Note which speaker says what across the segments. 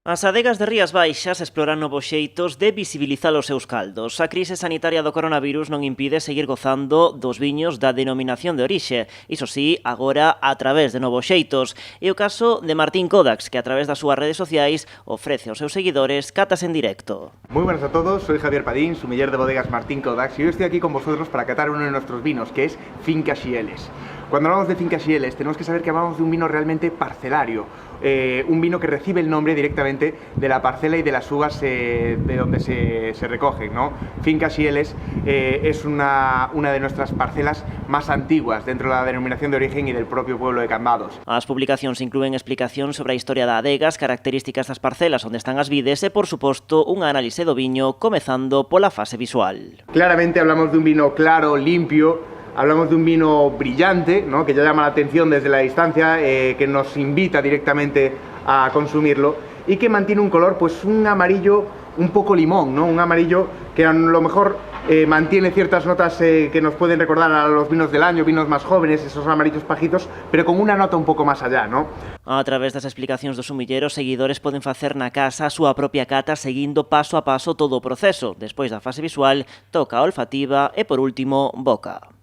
Speaker 1: As adegas de Rías Baixas exploran novos xeitos de visibilizar os seus caldos. A crise sanitaria do coronavirus non impide seguir gozando dos viños da denominación de orixe, iso sí, agora a través de novos xeitos. É o caso de Martín Kodax, que a través das súas redes sociais ofrece aos seus seguidores catas en directo.
Speaker 2: Muy buenas a todos, soy Javier Padín, sumiller de bodegas Martín Kodax, y hoy estoy aquí con vosotros para catar uno de nuestros vinos, que es Finca Xieles. Cuando hablamos de Finca Xieles tenemos que saber que hablamos de un vino realmente parcelario, un vino que recibe el nombre directamente de la parcela y de las uvas de donde se recogen, ¿no? Finca Xieles es una de nuestras parcelas más antiguas dentro de la denominación de origen y del propio pueblo de Cambados.
Speaker 1: As publicacións inclúen explicación sobre a historia da adega, as características das parcelas onde están as vides e, por suposto, unha análise do viño comezando pola fase visual.
Speaker 2: Claramente hablamos de un vino claro, limpio. Hablamos de un vino brillante, ¿no? Que ya llama la atención desde la distancia, que nos invita directamente a consumirlo y que mantiene un color, pues un amarillo un poco limón, ¿no? Un amarillo que a lo mejor mantiene ciertas notas que nos pueden recordar a los vinos del año, vinos más jóvenes, esos amarillos pajitos, pero con una nota un poco más allá, ¿no?
Speaker 1: A través das explicacións do sumillero, os seguidores poden facer na casa a súa propia cata seguindo paso a paso todo o proceso. Despois da fase visual, toca a olfativa e, por último, boca.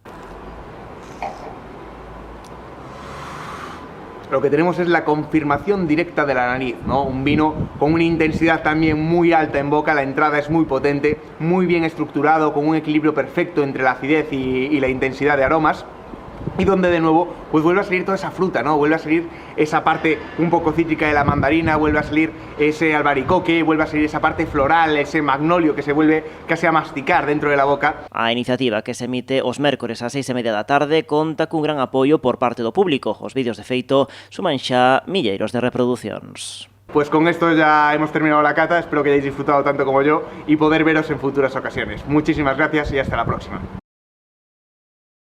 Speaker 2: Lo que tenemos es la confirmación directa de la nariz, ¿no? Un vino con una intensidad también muy alta en boca, la entrada es muy potente, muy bien estructurado, con un equilibrio perfecto entre la acidez y la intensidad de aromas. Y donde de nuevo pues vuelve a salir toda esa fruta, ¿no? Vuelve a salir esa parte un poco cítrica de la mandarina, vuelve a salir ese albaricoque, vuelve a salir esa parte floral, ese magnolio que se vuelve casi a masticar dentro de la boca.
Speaker 1: A iniciativa, que se emite os mércores ás 6:30 da tarde, conta cun gran apoio por parte do público. Os vídeos de feito suman xa milleiros de reproducións.
Speaker 2: Pues con esto ya hemos terminado la cata, espero que hayáis disfrutado tanto como yo y poder veros en futuras ocasiones. Muchísimas gracias y hasta la próxima.